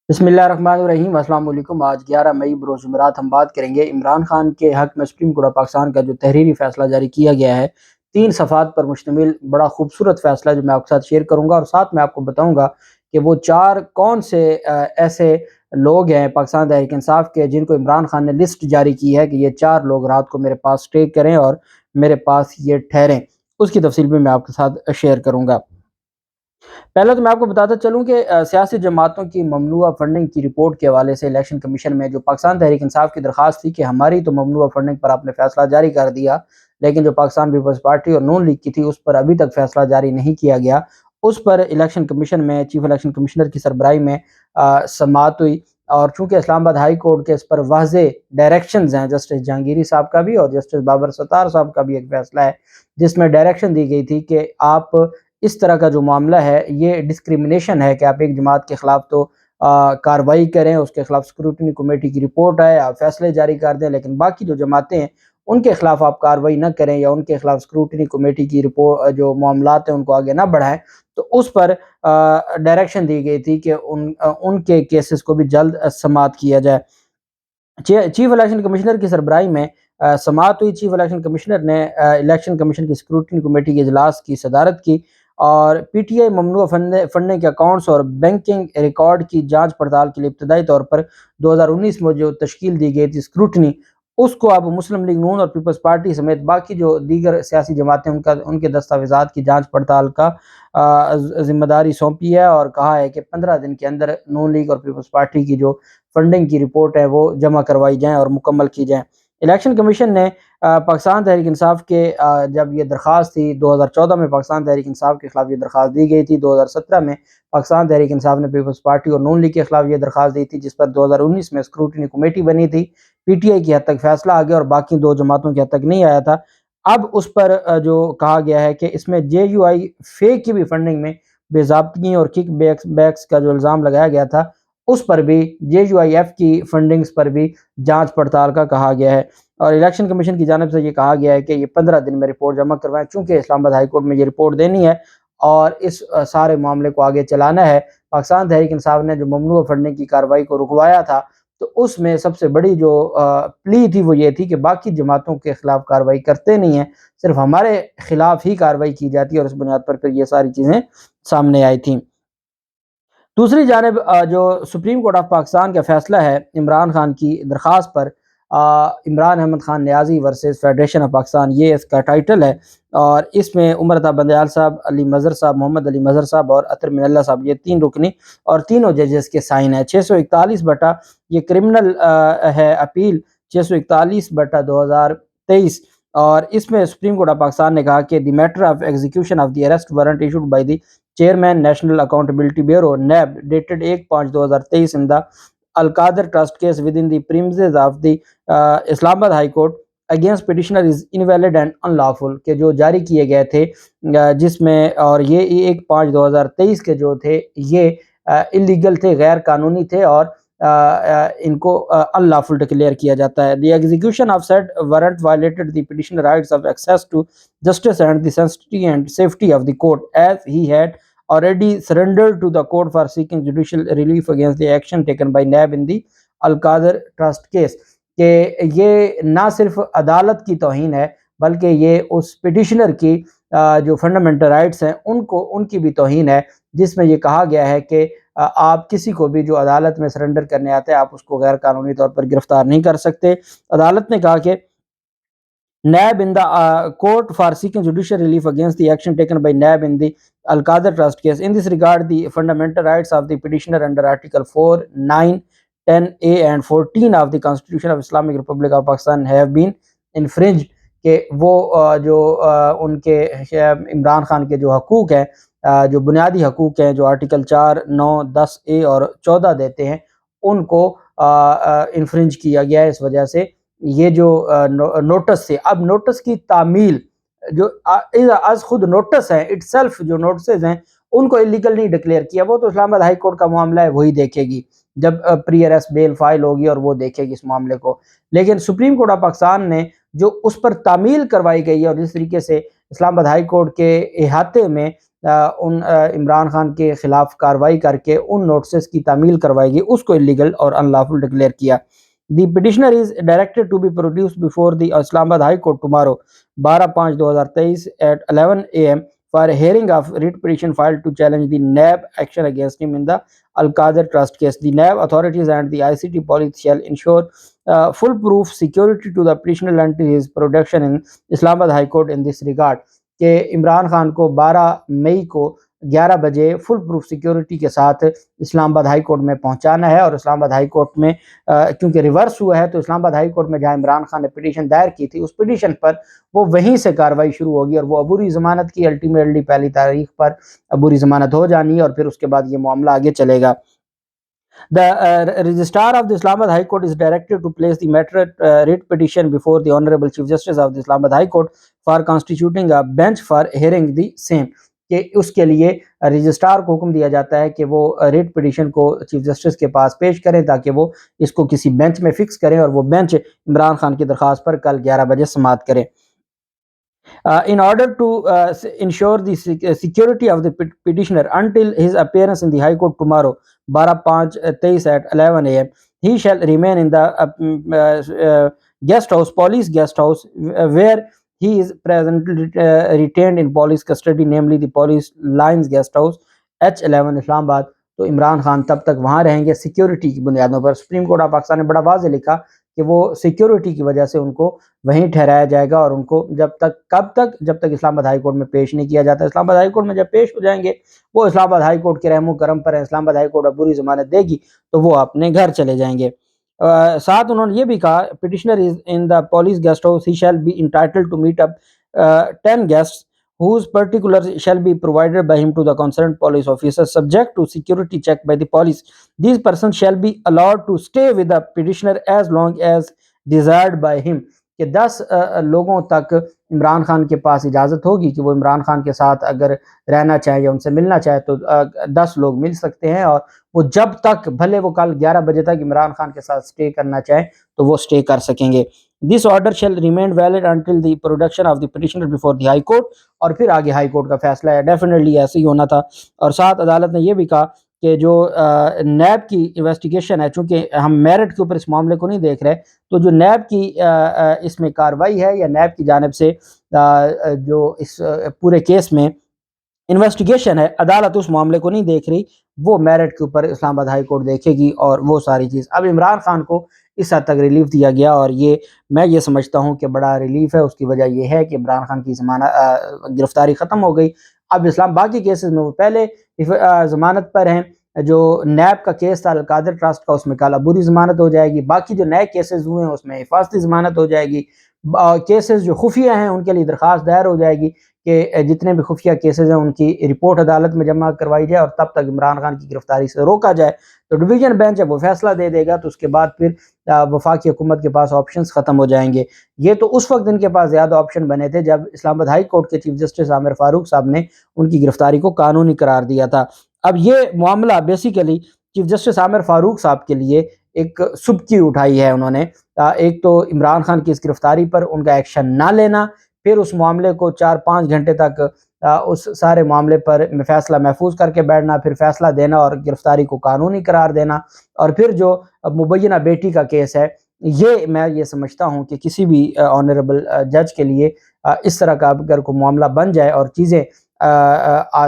بسم اللہ الرحمن الرحیم۔ السلام علیکم۔ آج 11 مئی بروز جمعرات ہم بات کریں گے عمران خان کے حق میں سپریم کورٹ آف پاکستان کا جو تحریری فیصلہ جاری کیا گیا ہے، 3 صفحات پر مشتمل بڑا خوبصورت فیصلہ جو میں آپ کے ساتھ شیئر کروں گا، اور ساتھ میں آپ کو بتاؤں گا کہ وہ 4 کون سے ایسے لوگ ہیں پاکستان تحریک انصاف کے جن کو عمران خان نے لسٹ جاری کی ہے کہ یہ 4 لوگ رات کو میرے پاس سٹے کریں اور میرے پاس یہ ٹھہریں۔ اس کی تفصیل بھی میں آپ کے ساتھ شیئر کروں گا۔ پہلے تو میں آپ کو بتاتا چلوں کہ سیاسی جماعتوں کی ممنوعہ فنڈنگ کی رپورٹ کے حوالے سے الیکشن کمیشن میں جو پاکستان تحریک انصاف کی درخواست تھی کہ ہماری تو ممنوعہ فنڈنگ پر آپ نے فیصلہ جاری کر دیا، لیکن جو پاکستان پیپلز پارٹی اور نون لیگ کی تھی اس پر ابھی تک فیصلہ جاری نہیں کیا گیا۔ اس پر الیکشن کمیشن میں چیف الیکشن کمشنر کی سربراہی میں سماعت ہوئی، اور چونکہ اسلام آباد ہائی کورٹ کے اس پر واضح ڈائریکشنز ہیں، جسٹس جہانگیری صاحب کا بھی اور جسٹس بابر ستار صاحب کا بھی ایک فیصلہ ہے جس میں ڈائریکشن دی گئی تھی کہ آپ اس طرح کا جو معاملہ ہے یہ ڈسکریمنیشن ہے کہ آپ ایک جماعت کے خلاف تو کارروائی کریں، اس کے خلاف سکروٹنی کمیٹی کی رپورٹ آئے، آپ فیصلے جاری کر دیں، لیکن باقی جو جماعتیں ہیں ان کے خلاف آپ کارروائی نہ کریں یا ان کے خلاف سکروٹنی کمیٹی کی رپورٹ جو معاملات ہیں ان کو آگے نہ بڑھائیں۔ تو اس پر ڈائریکشن دی گئی تھی کہ ان کے کیسز کو بھی جلد سماعت کیا جائے۔ چیف الیکشن کمشنر کی سربراہی میں سماعت ہوئی۔ چیف الیکشن کمشنر نے الیکشن کمیشن کی سکروٹنی کمیٹی کے اجلاس کی صدارت کی اور پی ٹی آئی ممنوع فنڈنگ کے اکاؤنٹس اور بینکنگ ریکارڈ کی جانچ پڑتال کے لیے ابتدائی طور پر 2019 میں جو تشکیل دی گئی تھی سکروٹنی، اس کو اب مسلم لیگ نون اور پیپلز پارٹی سمیت باقی جو دیگر سیاسی جماعتیں ان کے دستاویزات کی جانچ پڑتال کا ذمہ داری سونپی ہے، اور کہا ہے کہ 15 دن کے اندر نون لیگ اور پیپلز پارٹی کی جو فنڈنگ کی رپورٹ ہے وہ جمع کروائی جائیں اور مکمل کی جائیں۔ الیکشن کمیشن نے پاکستان تحریک انصاف کے جب یہ درخواست تھی 2014 میں پاکستان تحریک انصاف کے خلاف یہ درخواست دی گئی تھی، 2017 میں پاکستان تحریک انصاف نے پیپلز پارٹی اور نون لیگ کے خلاف یہ درخواست دی تھی، جس پر 2019 میں اسکروٹنی کمیٹی بنی تھی۔ پی ٹی آئی کی حد تک فیصلہ آ گیا اور باقی 2 جماعتوں کی حد تک نہیں آیا تھا۔ اب اس پر جو کہا گیا ہے کہ اس میں جے یو آئی فیک کی بھی فنڈنگ میں بے ضابطگی اور کک بیکس کا جو الزام لگایا گیا تھا، اس پر بھی جے یو آئی ایف کی فنڈنگز پر بھی جانچ پڑتال کا کہا گیا ہے، اور الیکشن کمیشن کی جانب سے یہ کہا گیا ہے کہ یہ 15 دن میں رپورٹ جمع کروائیں، چونکہ اسلام آباد ہائی کورٹ میں یہ رپورٹ دینی ہے اور اس سارے معاملے کو آگے چلانا ہے۔ پاکستان تحریک انصاف نے جو ممنوع فنڈنگ کی کارروائی کو رکوایا تھا، تو اس میں سب سے بڑی جو پلی تھی وہ یہ تھی کہ باقی جماعتوں کے خلاف کارروائی کرتے نہیں ہیں، صرف ہمارے خلاف ہی کارروائی کی جاتی ہے، اور اس بنیاد پر پھر یہ ساری چیزیں سامنے آئی تھیں۔ دوسری جانب جو سپریم کورٹ آف پاکستان کا فیصلہ ہے عمران خان کی درخواست پر، عمران احمد خان نیازی ورسز فیڈریشن آف پاکستان، یہ اس کا ٹائٹل ہے، اور اس میں عمر عطا بندیال صاحب، علی مظہر صاحب، محمد علی مظہر صاحب اور اطہر من اللہ صاحب، یہ 3 رکنی اور تینوں ججز کے سائن ہیں۔ 641 بٹا یہ کرمنل ہے اپیل 641 بٹا 2023، اور اس میں سپریم کورٹ آف پاکستان نے کہا کہ the matter of execution of the arrest warrant issued by the chairman national accountability bureau NAB dated 1/5/2023 in the Al-Qadr Trust case within the premises of the Islamabad High Court against petitioner is invalid and unlawful، کہ جو جاری کیے گئے تھے جس میں، اور یہ 1/5/2023 کے جو تھے یہ اللیگل تھے، غیر قانونی تھے، اور ان کو unlawful ڈکلیئر کیا جاتا ہے۔ The execution of said warrant violated the petitioner rights of access to justice and the sanctity and safety of the court, as he had already surrendered to the court for seeking judicial relief against the action taken by NAB in the Al-Qadr Trust case، کہ یہ نہ صرف عدالت کی توہین ہے بلکہ یہ اس پٹیشنر کی جو فنڈامنٹل رائٹس ہیں ان کی بھی توہین ہے، جس میں یہ کہا گیا ہے کہ آپ کسی کو بھی جو عدالت میں سرنڈر کرنے آتے ہیں آپ اس کو غیر قانونی طور پر گرفتار نہیں کر سکتے۔ عدالت نے کہا کہ NAB in the court for seeking judicial relief against the action taken by NAB in the Al-Qadr Trust case. In this regard, the fundamental rights of the petitioner under Article 4, 9, 10A and 14 of the Constitution of Islamic Republic of Pakistan have been infringed، کہ وہ جو ان کے عمران خان کے جو حقوق ہیں، جو بنیادی حقوق ہیں جو آرٹیکل 4، 9، 10A اور 14 دیتے ہیں، ان کو انفرنج کیا گیا ہے۔ اس وجہ سے یہ جو نوٹس سے، اب نوٹس کی تعمیل جو از خود نوٹس ہیں اٹ سیلف، جو نوٹسز ہیں ان کو اللیگل نہیں ڈکلیئر کیا، وہ تو اسلام آباد ہائی کورٹ کا معاملہ ہے، وہی دیکھے گی جب پری اریسٹ بیل فائل ہوگی اور وہ دیکھے گی اس معاملے کو۔ لیکن سپریم کورٹ آف پاکستان نے جو اس پر تعمیل کروائی گئی ہے، اور جس طریقے سے اسلام آباد ہائی کورٹ کے احاطے میں ان عمران خان کے خلاف کارروائی کر کے ان نوٹسز کی تعمیل کروائی گئی، اس کو اللیگل اور ان لافل ڈکلیئر کیا۔ The petitioner is directed to be produced before the Islamabad high court tomorrow 12/5/2023 at 11 AM for a hearing of writ petition filed to challenge the NAB action against him in the Al-Qadir Trust case. The NAB authorities and the ICT police shall ensure full-proof security to the petitioner until his production in Islamabad High Court in this regard. کہ عمران خان کو 12 مئی کو 11 بجے full proof security کے ساتھ اسلام آباد high court میں پہنچانا ہے، اور اسلام آباد ہائی کورٹ میں کیونکہ ریورس ہوا ہے تو اسلام آباد ہائی کورٹ میں جہاں عمران خان نے پٹیشن دائر کی تھی اس پٹیشن پر وہ وہیں سے کارروائی شروع ہوگی، اور وہ عبوری ضمانت کی الٹیمیٹلی پہلی تاریخ پر عبوری ضمانت ہو جانی ہے، اور پھر اس کے بعد یہ معاملہ آگے چلے گا۔ The Registrar of the Islamabad High Court is directed to place the matter writ petition before the Honorable Chief Justice of the Islamabad High Court for constituting a bench for hearing the same. کہ اس کے لیے registrar کو حکم دیا جاتا ہے کہ وہ ریٹ پٹیشن کو چیف جسٹس کے پاس پیش کریں تاکہ وہ اس کو کسی بینچ میں فکس کریں، اور وہ بینچ عمران خان کی درخواست پر کل 11 بجے سماعت کریں۔ In order to ensure the security of the petitioner until his appearance in the High Court tomorrow 12/5/23 at 11 AM, he shall remain in the guest house, police guest house, where he is presently retained in police custody, namely the police lines guest house H11 اسلام آباد۔ تو عمران خان تب تک وہاں رہیں گے security کی بنیادوں پر۔ Supreme court of Pakistan نے بڑا واضح لکھا کہ وہ سیکیورٹی کی وجہ سے ان کو وہیں ٹھہرایا جائے گا، اور ان کو جب تک اسلام آباد ہائی کورٹ میں پیش نہیں کیا جاتا۔ اسلام آباد ہائی کورٹ میں جب پیش ہو جائیں گے وہ اسلام آباد ہائی کورٹ کے رحم و کرم پر ہیں، اسلام آباد ہائی کورٹ عبوری ضمانت دے گی تو وہ اپنے گھر چلے جائیں گے۔ ساتھ انہوں نے یہ بھی کہا petitioner is in the police guest house, he shall be entitled to meet up 10 guests whose particulars shall be provided by him to the concerned police officer subject to security check by the police. These persons shall be allowed to stay with the petitioner as long as desired by him. کہ 10 لوگوں تک عمران خان کے پاس اجازت ہوگی کہ وہ عمران خان کے ساتھ اگر رہنا چاہے یا ان سے ملنا چاہے تو 10 لوگ مل سکتے ہیں، اور وہ جب تک بھلے وہ کل 11 بجے تک عمران خان کے ساتھ سٹے کرنا چاہیں تو وہ سٹے کر سکیں گے۔ This order shall remain valid until the production of the petitioner before the High Court. اور پھر آگے ہائی کورٹ کا فیصلہ ہے، ڈیفینیٹلی ایسے ہی ہونا تھا۔ اور ساتھ عدالت نے یہ بھی کہا کہ جو نیب کی انویسٹیگیشن ہے، چونکہ ہم میرٹ کے اوپر اس معاملے کو نہیں دیکھ رہے، تو جو نیب کی اس میں کارروائی ہے یا نیب کی جانب سے جو اس پورے کیس میں انویسٹیگیشن ہے، عدالت اس معاملے کو نہیں دیکھ رہی، وہ میرٹ کے اوپر اسلام آباد ہائی کورٹ دیکھے گی، اور وہ ساری چیز اب عمران خان کو اس حد تک ریلیف دیا گیا، اور میں یہ سمجھتا ہوں کہ بڑا ریلیف ہے۔ اس کی وجہ یہ ہے کہ عمران خان کی گرفتاری ختم ہو گئی۔ اب باقی کیسز میں وہ پہلے ضمانت پر ہیں، جو نیب کا کیس تھا القادر ٹرسٹ کا، اس میں کل عبوری ضمانت ہو جائے گی، باقی جو نئے کیسز ہوئے ہیں اس میں حفاظتی ضمانت ہو جائے گی، کیسز جو خفیہ ہیں ان کے لیے درخواست دائر ہو جائے گی کہ جتنے بھی خفیہ کیسز ہیں ان کی رپورٹ عدالت میں جمع کروائی جائے، اور تب تک عمران خان کی گرفتاری سے روکا جائے۔ تو ڈویژن بینچ جب وہ فیصلہ دے دے گا تو اس کے بعد پھر وفاقی حکومت کے پاس آپشنز ختم ہو جائیں گے۔ یہ تو اس وقت ان کے پاس زیادہ آپشن بنے تھے جب اسلام آباد ہائی کورٹ کے چیف جسٹس عامر فاروق صاحب نے ان کی گرفتاری کو قانونی قرار دیا تھا۔ اب یہ معاملہ بیسیکلی چیف جسٹس عامر فاروق صاحب کے لیے ایک سبکی اٹھائی ہے انہوں نے، ایک تو عمران خان کی اس گرفتاری پر ان کا ایکشن نہ لینا، پھر اس معاملے کو 4-5 گھنٹے تک اس سارے معاملے پر فیصلہ محفوظ کر کے بیٹھنا، پھر فیصلہ دینا اور گرفتاری کو قانونی قرار دینا، اور پھر جو مبینہ بیٹی کا کیس ہے، میں یہ سمجھتا ہوں کہ کسی بھی آنریبل جج کے لیے اس طرح کا اگر کوئی معاملہ بن جائے اور چیزیں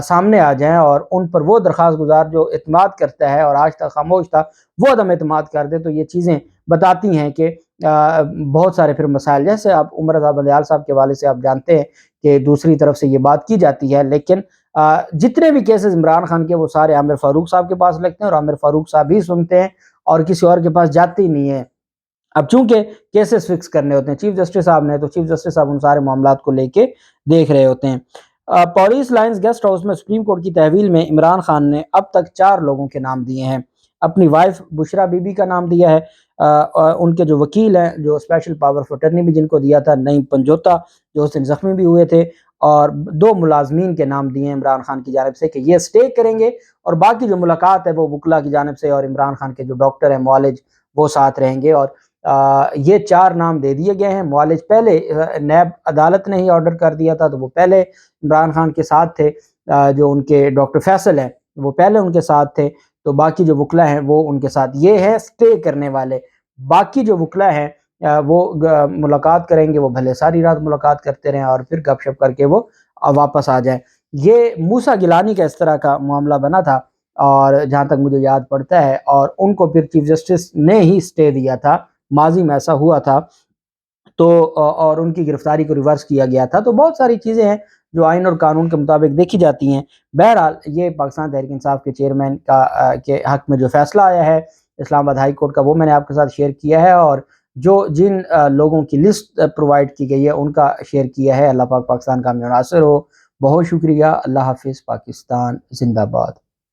سامنے آ جائیں اور ان پر وہ درخواست گزار جو اعتماد کرتا ہے اور آج تک خاموش تھا وہ عدم اعتماد کر دے، تو یہ چیزیں بتاتی ہیں کہ بہت سارے پھر مسائل، جیسے آپ عمر رضا بندیال صاحب کے حوالے سے آپ جانتے ہیں کہ دوسری طرف سے یہ بات کی جاتی ہے، لیکن جتنے بھی کیسز عمران خان کے وہ سارے عامر فاروق صاحب کے پاس لگتے ہیں اور عامر فاروق صاحب ہی سنتے ہیں اور کسی اور کے پاس جاتے ہی نہیں ہیں۔ اب چونکہ کیسز فکس کرنے ہوتے ہیں چیف جسٹس صاحب نے، تو چیف جسٹس صاحب ان سارے معاملات کو لے کے دیکھ رہے ہوتے ہیں۔ پولیس لائنز گیسٹ ہاؤس میں سپریم کورٹ کی تحویل میں عمران خان نے اب تک 4 لوگوں کے نام دیے ہیں۔ اپنی وائف بشرا بی بی کا نام دیا ہے، ان کے جو وکیل ہیں جو اسپیشل پاور آف اٹرنی بھی جن کو دیا تھا، نعیم پنجوتا جو اس دن زخمی بھی ہوئے تھے، اور 2 ملازمین کے نام دیے ہیں عمران خان کی جانب سے کہ یہ سٹے کریں گے، اور باقی جو ملاقات ہے وہ وکلا کی جانب سے اور عمران خان کے جو ڈاکٹر ہیں معالج وہ ساتھ رہیں گے، اور یہ 4 نام دے دیے گئے ہیں۔ معالج پہلے نیب عدالت نے ہی آرڈر کر دیا تھا تو وہ پہلے عمران خان کے ساتھ تھے، جو ان کے ڈاکٹر فیصل ہیں وہ پہلے ان کے ساتھ تھے، تو باقی جو وکلا ہیں وہ ان کے ساتھ، یہ ہے سٹے کرنے والے۔ باقی جو وکلا ہیں وہ ملاقات کریں گے، وہ بھلے ساری رات ملاقات کرتے رہیں اور پھر گپ شپ کر کے وہ واپس آ جائیں۔ یہ موسیٰ گیلانی کا اس طرح کا معاملہ بنا تھا، اور جہاں تک مجھے یاد پڑتا ہے، اور ان کو پھر چیف جسٹس نے ہی سٹے دیا تھا، ماضی میں ایسا ہوا تھا، تو اور ان کی گرفتاری کو ریورس کیا گیا تھا۔ تو بہت ساری چیزیں ہیں جو آئین اور قانون کے مطابق دیکھی جاتی ہیں۔ بہرحال یہ پاکستان تحریک انصاف کے چیئرمین کا کے حق میں جو فیصلہ آیا ہے اسلام آباد ہائی کورٹ کا، وہ میں نے آپ کے ساتھ شیئر کیا ہے، اور جن لوگوں کی لسٹ پرووائڈ کی گئی ہے ان کا شیئر کیا ہے۔ اللہ پاک پاکستان کا مناصر ہو۔ بہت شکریہ۔ اللہ حافظ۔ پاکستان زندہ باد۔